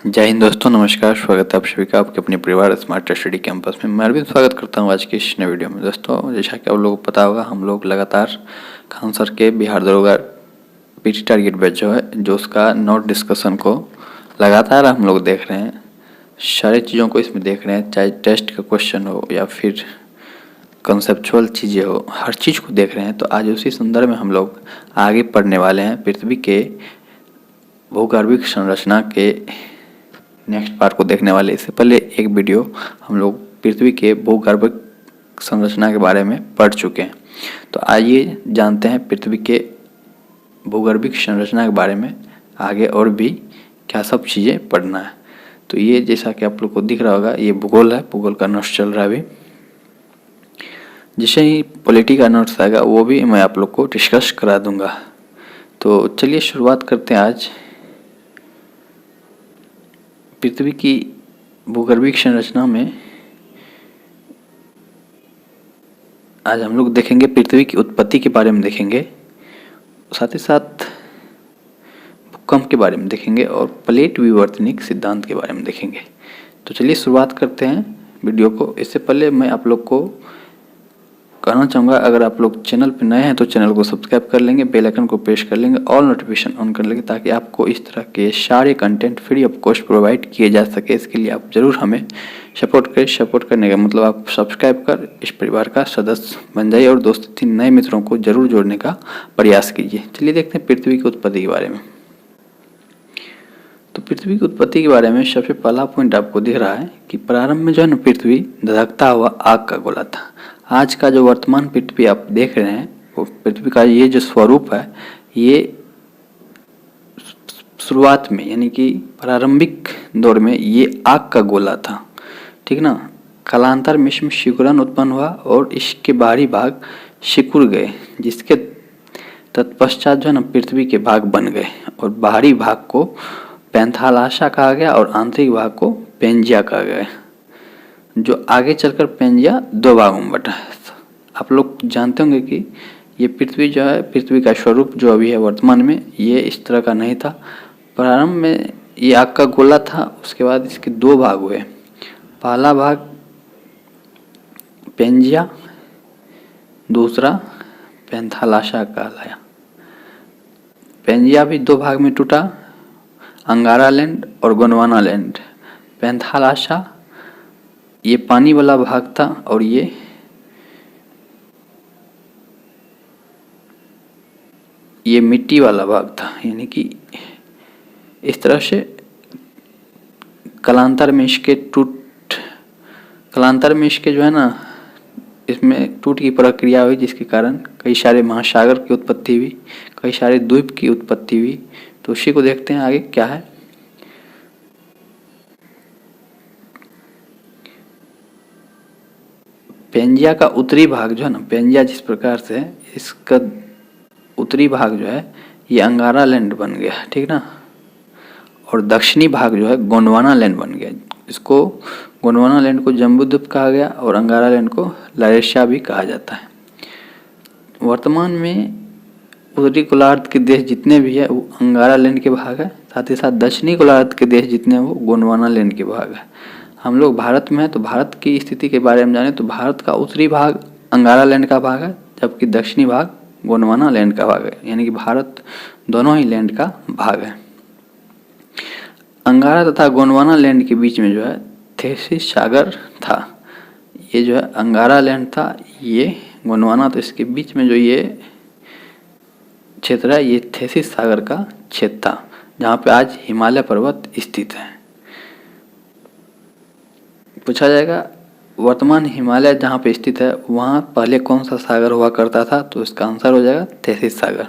जय हिंद दोस्तों, नमस्कार। स्वागत है आप सभी का आपके अपने परिवार स्मार्ट स्टडी कैंपस में। मैं अरविंद स्वागत करता हूं आज की इस नए वीडियो में। दोस्तों, जैसा कि आप लोगों को पता होगा, हम लोग लगातार खान सर के बिहार दरोगा पीटी टारगेट बैच जो है, जो उसका नोट डिस्कशन को लगातार हम लोग देख रहे हैं। सारी चीज़ों को इसमें देख रहे हैं, चाहे टेस्ट का क्वेश्चन हो या फिर कंसेप्चुअल चीज़ें हो, हर चीज़ को देख रहे हैं। तो आज उसी संदर्भ में हम लोग आगे पढ़ने वाले हैं पृथ्वी के भूगर्भिक संरचना के नेक्स्ट पार्ट को देखने वाले। इससे पहले एक वीडियो हम लोग पृथ्वी के भूगर्भिक संरचना के बारे में पढ़ चुके हैं। तो आइए जानते हैं पृथ्वी के भूगर्भिक संरचना के बारे में आगे और भी क्या सब चीज़ें पढ़ना है। तो ये जैसा कि आप लोग को दिख रहा होगा, ये भूगोल है, भूगोल का नोट्स चल रहा है अभी। जैसे ही पॉलिटी का नोट्स आएगा वो भी मैं आप लोग को डिस्कस करा दूंगा। तो चलिए शुरुआत करते हैं। आज पृथ्वी की भूगर्भिक संरचना में आज हम लोग देखेंगे पृथ्वी की उत्पत्ति के बारे में देखेंगे, साथ ही साथ भूकंप के बारे में देखेंगे और प्लेट विवर्तनिक सिद्धांत के बारे में देखेंगे। तो चलिए शुरुआत करते हैं वीडियो को। इससे पहले मैं आप लोग को कहना चाहूँगा, अगर आप लोग चैनल पर नए हैं तो चैनल को सब्सक्राइब कर लेंगे, बेल आइकन को प्रेस कर लेंगे, ऑल नोटिफिकेशन ऑन कर लेंगे, ताकि आपको इस तरह के सारे content free of cost provide किए जा सके। इसके लिए आप ज़रूर हमें सपोर्ट करें। सपोर्ट करने का मतलब आप सब्सक्राइब कर इस परिवार का सदस्य बन जाइए और दोस्तों 3 नए मित्रों को जरूर जोड़ने का प्रयास कीजिए। चलिए देखते हैं पृथ्वी की उत्पत्ति के बारे में। तो पृथ्वी की उत्पत्ति के बारे में सबसे पहला पॉइंट आपको दिख रहा है कि प्रारंभ में जो है ना, पृथ्वी धधकता हुआ आग का गोला था। आज का जो वर्तमान पृथ्वी आप देख रहे हैं, वो पृथ्वी का ये जो स्वरूप है, ये शुरुआत में यानी कि प्रारंभिक दौर में ये आग का गोला था, ठीक ना। कालांतर में इसमें सिकुड़न उत्पन्न हुआ और इसके बाहरी भाग सिकुड़ गए, जिसके तत्पश्चात जो है ना पृथ्वी के भाग बन गए और बाहरी भाग को पैंथालाशा कहा गया और आंतरिक भाग को पेंजिया कहा गया, जो आगे चलकर पेंजिया 2 भागों में बटा है। आप लोग जानते होंगे कि ये पृथ्वी जो है, पृथ्वी का स्वरूप जो अभी है वर्तमान में, ये इस तरह का नहीं था। प्रारंभ में ये आग का गोला था, उसके बाद इसके 2 भाग हुए। पहला भाग पेंजिया, दूसरा पैंथालाशा कहलाया। पेंजिया भी 2 भाग में टूटा, अंगारा लैंड और गोंडवाना लैंड। पैंथालाशा ये पानी वाला भाग था और ये मिट्टी वाला भाग था, यानी कि इस तरह से कालांतर में इसके जो है ना, इसमें टूट की प्रक्रिया हुई, जिसके कारण कई सारे महासागर की उत्पत्ति हुई, कई सारे द्वीप की उत्पत्ति हुई। तो उसी को देखते हैं आगे क्या है। पेंजिया का उत्तरी भाग जो है ना, पेंजिया जिस प्रकार से, इसका उत्तरी भाग जो है ये अंगारा लैंड बन गया, ठीक ना। और दक्षिणी भाग जो है गोंडवाना लैंड बन गया। इसको गोंडवाना लैंड को जम्बूद्वीप कहा गया और अंगारा लैंड को लारेशिया भी कहा जाता है। वर्तमान में उत्तरी गोलार्ध के देश जितने भी है वो अंगारा लैंड के भाग है, साथ ही साथ दक्षिणी गोलार्ध के देश जितने हैं वो गोंडवाना लैंड के भाग है। हम लोग भारत में हैं तो भारत की स्थिति के बारे में जाने तो भारत का उत्तरी भाग अंगारा लैंड का भाग है, जबकि दक्षिणी भाग गोंडवाना लैंड का भाग है, यानी कि भारत दोनों ही लैंड का भाग है। अंगारा तथा गोंडवाना लैंड के बीच में जो है थेसिस सागर था। ये जो है अंगारा लैंड था, ये गोंडवाना, तो इसके बीच में जो ये क्षेत्र है ये थेसिस सागर का क्षेत्र था, जहाँ पे आज हिमालय पर्वत स्थित है। पूछा जाएगा वर्तमान हिमालय जहाँ पे स्थित है वहाँ पहले कौन सा सागर हुआ करता था, तो इसका आंसर हो जाएगा थेसिस सागर।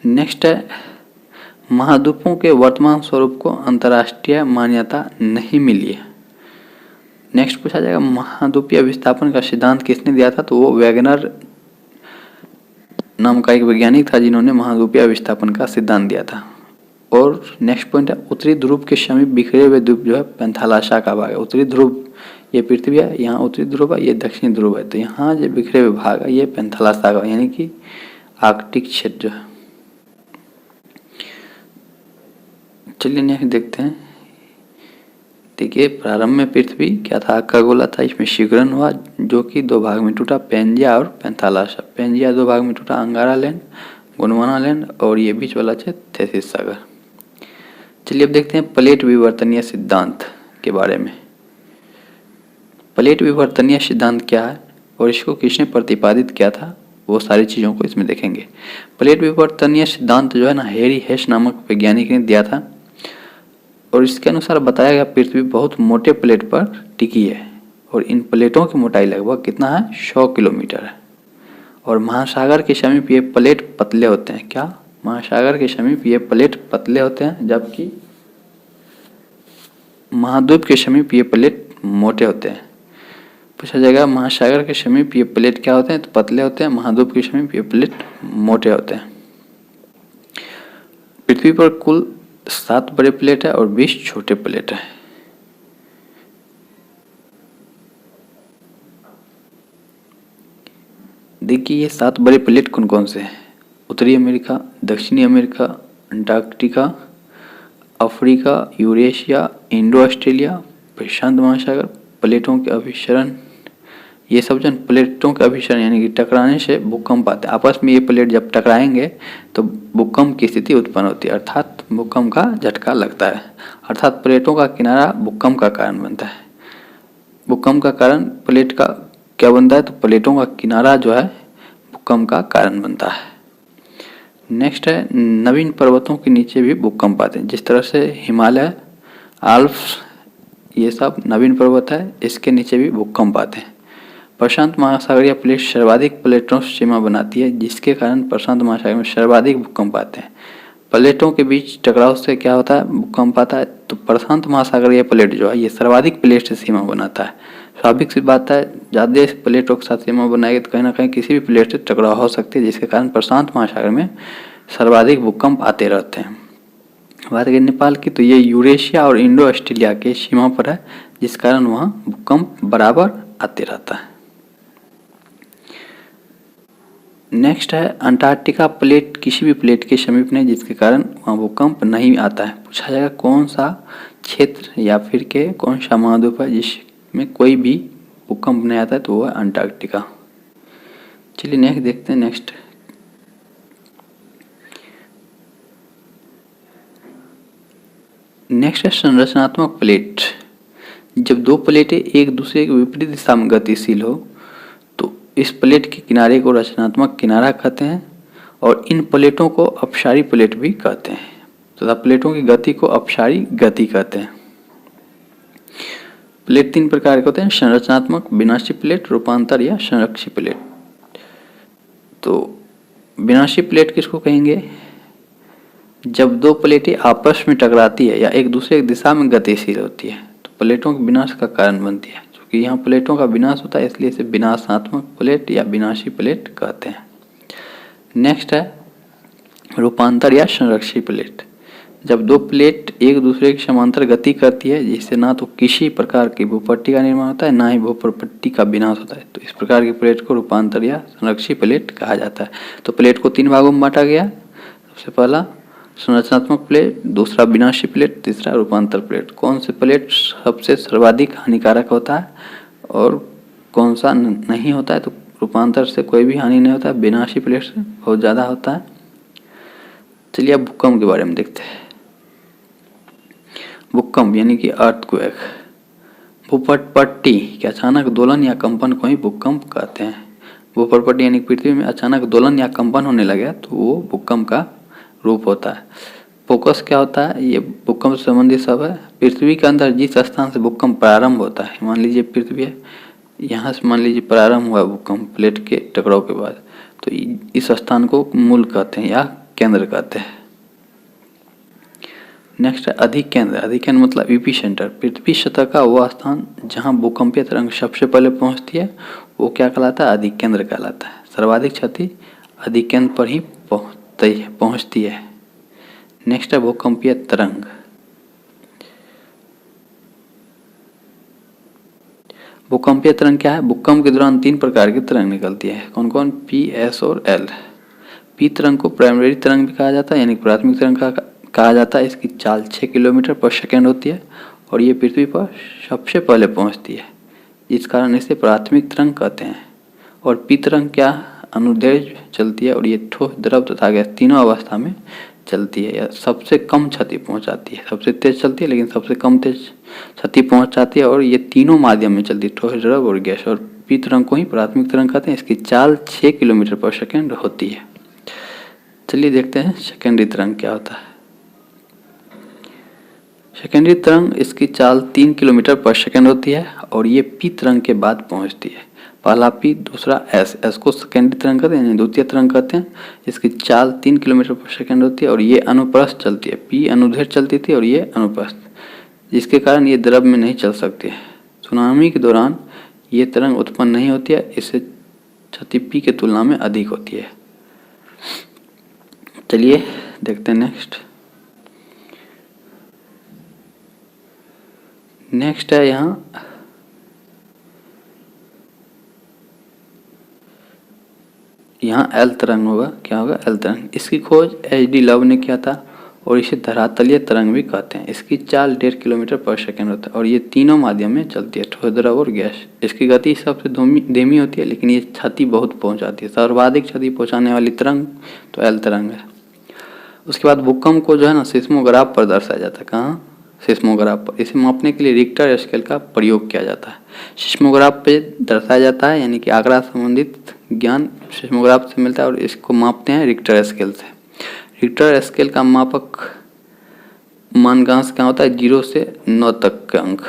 नेक्स्ट है, महाद्वीपों के वर्तमान स्वरूप को अंतर्राष्ट्रीय मान्यता नहीं मिली है। नेक्स्ट पूछा जाएगा महाद्वीपीय विस्थापन का सिद्धांत किसने दिया था, तो वो वैगनर नाम का एक वैज्ञानिक था जिन्होंने महाद्वीपीय विस्थापन का सिद्धांत दिया था। और नेक्स्ट पॉइंट है, उत्तरी ध्रुव के समीप बिखरे हुए द्वीप जो है पैंथालाशा का भाग है। उत्तरी ध्रुव ये पृथ्वी है, यहाँ उत्तरी ध्रुव है, ये दक्षिणी ध्रुव है, तो यहाँ जो बिखरे हुए भाग है ये पैंथालाशा का, यानी कि आर्कटिक क्षेत्र जो है। चलिए नेक्स्ट देखते हैं। देखिए प्रारंभ में पृथ्वी क्या था, आग का गोला था, इसमें शीघ्रन हुआ जो कि दो भाग में टूटा, पेंजिया और पैंथालासा। पेंजिया दो भाग में टूटा, अंगारा लैंड, गोंडवाना लैंड, और ये बीच वाला है थेसिस सागर। चलिए अब देखते हैं प्लेट विवर्तनीय सिद्धांत के बारे में। प्लेट विवर्तनीय सिद्धांत क्या है और इसको किसने प्रतिपादित किया था, वो सारी चीज़ों को इसमें देखेंगे। प्लेट विवर्तनीय सिद्धांत जो है ना, हैरी हेस नामक वैज्ञानिक ने दिया था और इसके अनुसार बताया गया पृथ्वी बहुत मोटे प्लेट पर टिकी है और इन प्लेटों की मोटाई लगभग कितना है, 100 किलोमीटर है। और महासागर के समीप ये प्लेट पतले होते हैं। क्या, महासागर के समीप ये प्लेट पतले होते हैं, जबकि महाद्वीप के समीप ये प्लेट मोटे होते हैं। पूछा जाएगा महासागर के समीप ये प्लेट क्या होते हैं, तो पतले होते हैं, महाद्वीप के समीप ये प्लेट मोटे होते हैं। पृथ्वी पर कुल 7 बड़े प्लेट है और 20 छोटे प्लेट है। देखिए ये 7 बड़े प्लेट कौन कौन से हैं। उत्तरी अमेरिका, दक्षिणी America, Antarctica, Africa, Eurasia, Indo Australia, प्रशांत महासागर। प्लेटों के अभिसरण, ये सब जन प्लेटों के अभिसरण यानी कि टकराने से भूकंप आते हैं। आपस में ये प्लेट जब टकराएंगे तो भूकंप की स्थिति उत्पन्न होती है, अर्थात भूकंप का झटका लगता है, अर्थात प्लेटों का किनारा भूकंप का कारण बनता है। भूकंप का कारण प्लेट का क्या बनता है, तो प्लेटों का किनारा जो है भूकंप का कारण बनता है। नेक्स्ट है नवीन पर्वतों के नीचे भी भूकंप आते हैं। जिस तरह से हिमालय, आल्प्स, ये सब नवीन पर्वत है, इसके नीचे भी भूकंप आते हैं। प्रशांत महासागरीय प्लेट सर्वाधिक प्लेटों से सीमा बनाती है, जिसके कारण प्रशांत महासागर में सर्वाधिक भूकंप आते हैं। प्लेटों के बीच टकराव से क्या होता है, भूकंप आता है। तो प्रशांत महासागरीय प्लेट जो है ये सर्वाधिक प्लेट से सीमा बनाता है। स्वाभाविक सी बात है, ज़्यादा प्लेटों के साथ सीमा बनाएगी तो कहीं ना कहीं किसी भी प्लेट से टकराव हो सकती है, जिसके कारण प्रशांत महासागर में सर्वाधिक भूकंप आते रहते हैं। बात करें नेपाल की, तो ये यूरेशिया और इंडो ऑस्ट्रेलिया के सीमा पर है, जिस कारण वहाँ भूकंप बराबर आते रहता है। नेक्स्ट है अंटार्कटिका प्लेट किसी भी प्लेट के समीप नहीं, जिसके कारण वहाँ भूकंप नहीं आता है। पूछा जाएगा कौन सा क्षेत्र या फिर के कौन सा महाद्वीप है जिसमें कोई भी भूकंप नहीं आता है, तो वो है अंटार्कटिका। चलिए नेक्स्ट देखते हैं। नेक्स्ट है संरचनात्मक प्लेट। जब दो प्लेटें एक दूसरे के विपरीत दिशा में गतिशील हो तो इस प्लेट के किनारे को रचनात्मक किनारा कहते हैं और इन प्लेटों को अपसारी प्लेट भी कहते हैं तथा प्लेटों की गति को अपसारी गति कहते हैं। प्लेट 3 प्रकार के होते हैं, संरचनात्मक, विनाशी प्लेट, रूपांतर या संरक्षी प्लेट। तो विनाशी प्लेट किसको कहेंगे, जब दो प्लेटें आपस में टकराती है या एक दूसरे की दिशा में गतिशील होती है तो प्लेटों के विनाश का कारण बनती है। क्योंकि यहाँ प्लेटों का विनाश होता है इसलिए इसे विनाशात्मक प्लेट या विनाशी प्लेट कहते हैं। नेक्स्ट है रूपांतर या संरक्षी प्लेट। जब दो प्लेट एक दूसरे के समांतर गति करती है जिससे ना तो किसी प्रकार की भूपट्टी का निर्माण होता है ना ही भूपट्टी का विनाश होता है, तो इस प्रकार की प्लेट को रूपांतर या संरक्षी प्लेट कहा जाता है। तो प्लेट को 3 भागों में बांटा गया। सबसे पहला संरचनात्मक प्लेट, दूसरा विनाशी प्लेट, तीसरा रूपांतर प्लेट। कौन से प्लेट सबसे सर्वाधिक हानिकारक होता है और कौन सा नहीं होता है, तो रूपांतर से कोई भी हानि नहीं होता है, विनाशी प्लेट से बहुत ज़्यादा होता है। चलिए अब भूकंप के बारे में देखते हैं। भूकंप यानी कि अर्थक्वेक, भूपटपट्टी के अचानक दोलन या कंपन को ही भूकंप कहते हैं। भूपटपट्टी यानी पृथ्वी में अचानक दोलन या कंपन होने लगे तो वो भूकंप का रूप होता है। फोकस क्या होता है, ये भूकंप से संबंधित सब है। पृथ्वी के अंदर जिस स्थान से भूकंप प्रारंभ होता है, मान लीजिए पृथ्वी है, यहाँ से मान लीजिए प्रारंभ हुआ भूकंप प्लेट के टकराव के बाद, तो इस स्थान को मूल कहते हैं या केंद्र कहते हैं। नेक्स्ट है अधिक केंद्र। अधिक केंद्र मतलब ईपी सेंटर। पृथ्वी सतह का वह स्थान जहाँ भूकंपीय तरंग सबसे पहले पहुँचती है वो क्या कहलाता है, अधिक केंद्र कहलाता है। सर्वाधिक क्षति अधिक केंद्र पर ही पहुँचती है। नेक्स्ट है भूकंपीय तरंग। भूकंपीय तरंग क्या है, भूकंप के दौरान 3 प्रकार की तरंग निकलती है। कौन कौन, पी, एस और एल। पी तरंग को प्राइमरी तरंग भी कहा जाता है यानी प्राथमिक तरंग कहा जाता है। इसकी चाल 6 किलोमीटर पर सेकेंड होती है और ये पृथ्वी पर सबसे पहले पहुंचती है। इस कारण इसे प्राथमिक तरंग कहते हैं। और पी तरंग क्या, अनुदैर्ध्य चलती है और ये ठोस, द्रव तथा गैस तीनों अवस्था में चलती है। यह सबसे कम क्षति पहुंचाती है, सबसे तेज चलती है लेकिन सबसे कम तेज क्षति पहुंचाती है। और ये तीनों माध्यम में चलती है, ठोस, द्रव और गैस। और पी तरंग को ही प्राथमिक तरंग कहते हैं। इसकी चाल 6 किलोमीटर पर सेकेंड होती है। चलिए देखते हैं सेकेंडरी तरंग क्या होता है। सेकेंडरी तरंग, इसकी चाल 3 किलोमीटर पर सेकेंड होती है और ये पी तरंग के बाद पहुंचती है। पहला पी, दूसरा एस। एस को सेकेंडरी तरंग कहते हैं, द्वितीय तरंग कहते हैं। इसकी चाल 3 किलोमीटर पर सेकेंड होती है और ये अनुप्रस्थ चलती है। पी अनुदैर्ध्य चलती थी और ये अनुप्रस्थ, जिसके कारण ये द्रव में नहीं चल सकती है। सुनामी के दौरान ये तरंग उत्पन्न नहीं होती है। इससे क्षति पी के तुलना में अधिक होती है। चलिए देखते हैं नेक्स्ट है यहाँ एल तरंग होगा। क्या होगा? एल तरंग। इसकी खोज HD लव ने किया था और इसे धरातलीय तरंग भी कहते हैं। इसकी चाल 1.5 किलोमीटर पर सेकेंड होता है और ये तीनों माध्यम में चलती है, ठोस, द्रव और गैस। इसकी गति सबसे धीमी होती है लेकिन ये क्षति बहुत पहुंचाती है। सर्वाधिक क्षति पहुंचाने वाली तरंग तो एल तरंग है। उसके बाद भूकंप को जो है ना सिस्मोग्राफ पर दर्शाया जाता है। कहाँ? सिस्मोग्राफ पर। इसे मापने के लिए रिक्टर स्केल का प्रयोग किया जाता है। सिस्मोग्राफ पे दर्शाया जाता है, यानी कि आंकड़ा संबंधित ज्ञान सिस्मोग्राफ से मिलता है और इसको मापते हैं रिक्टर स्केल से। रिक्टर स्केल का मापक मानकांक क्या होता है? 0 से 9 तक के अंक।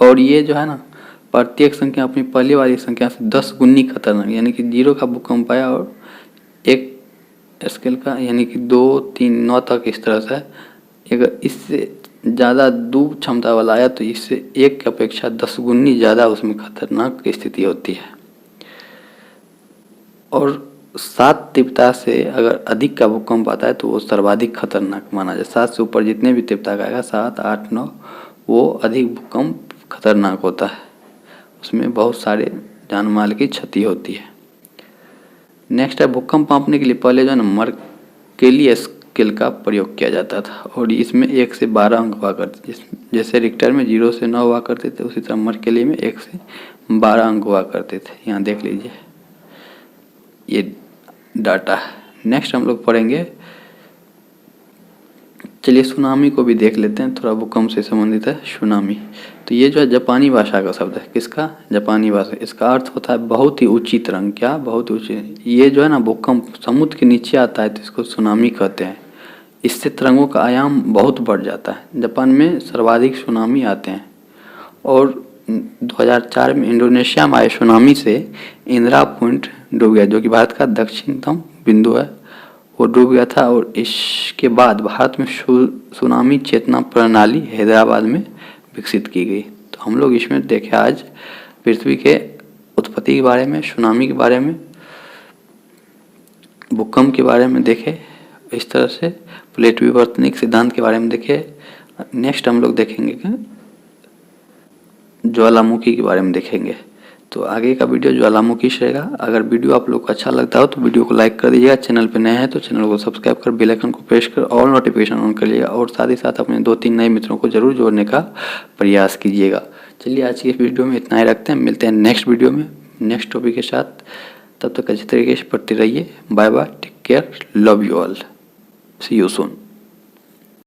और ये जो है ना प्रत्येक संख्या अपनी पहले वाली संख्या से 10 गुनी खतरनाक, यानी कि 0 का भूकंप आया और एक स्केल का, यानी कि 2, 3, 9 तक, इस तरह से। अगर इससे ज़्यादा डूब क्षमता वाला आया तो इससे 1 की अपेक्षा 10 गुनी ज़्यादा उसमें खतरनाक स्थिति होती है। और 7 तीव्रता से अगर अधिक का भूकंप आता है तो वो सर्वाधिक खतरनाक माना जाए। 7 से ऊपर जितने भी तीव्रता का आएगा, 7, 8, 9, वो अधिक भूकंप खतरनाक होता है। उसमें बहुत सारे जान माल की क्षति होती है। नेक्स्ट है भूकंप मापने के लिए पहले जो है ना मर्केली स्केल का प्रयोग किया जाता था और इसमें 1 से 12 अंक हुआ करते थे। जैसे रिक्टर में 0 से 9 हुआ करते थे, उसी तरह मर्केली में 1 से 12 अंक हुआ करते थे। यहाँ देख लीजिए ये डाटा है। नेक्स्ट हम लोग पढ़ेंगे, चलिए सुनामी को भी देख लेते हैं, थोड़ा भूकंप से संबंधित है सुनामी। तो ये जो है जापानी भाषा का शब्द है। किसका? जापानी भाषा। इसका अर्थ होता है बहुत ही ऊंची तरंग। क्या? बहुत ऊंची। ये जो है ना भूकंप समुद्र के नीचे आता है तो इसको सुनामी कहते हैं। इससे तरंगों का आयाम बहुत बढ़ जाता है। जापान में सर्वाधिक सुनामी आते हैं और 2004 में इंडोनेशिया में आए सुनामी से इंदिरा पॉइंट डूब गया, जो कि भारत का दक्षिणतम बिंदु है, वो डूब गया था। और इसके बाद भारत में सुनामी चेतना प्रणाली हैदराबाद में विकसित की गई। तो हम लोग इसमें देखे आज पृथ्वी के उत्पत्ति के बारे में, सुनामी के बारे में, भूकंप के बारे में देखे, इस तरह से प्लेट विवर्तनिक सिद्धांत के बारे में देखे। नेक्स्ट हम लोग देखेंगे ज्वालामुखी के बारे में देखेंगे। तो आगे का वीडियो ज्वालामुखी से रहेगा। अगर वीडियो आप लोग को अच्छा लगता हो तो वीडियो को लाइक कर दीजिएगा। चैनल पे नए हैं तो चैनल को सब्सक्राइब कर बेल आइकन को प्रेस कर ऑल नोटिफिकेशन ऑन कर लीजिएगा और साथ ही साथ अपने 2-3 नए मित्रों को जरूर जोड़ने का प्रयास कीजिएगा। चलिए आज की इस वीडियो में इतना ही रखते हैं, मिलते हैं नेक्स्ट वीडियो में नेक्स्ट टॉपिक के साथ। तब तक अच्छी तरीके से पढ़ते रहिए। Bye bye, take care, love you all, see you soon.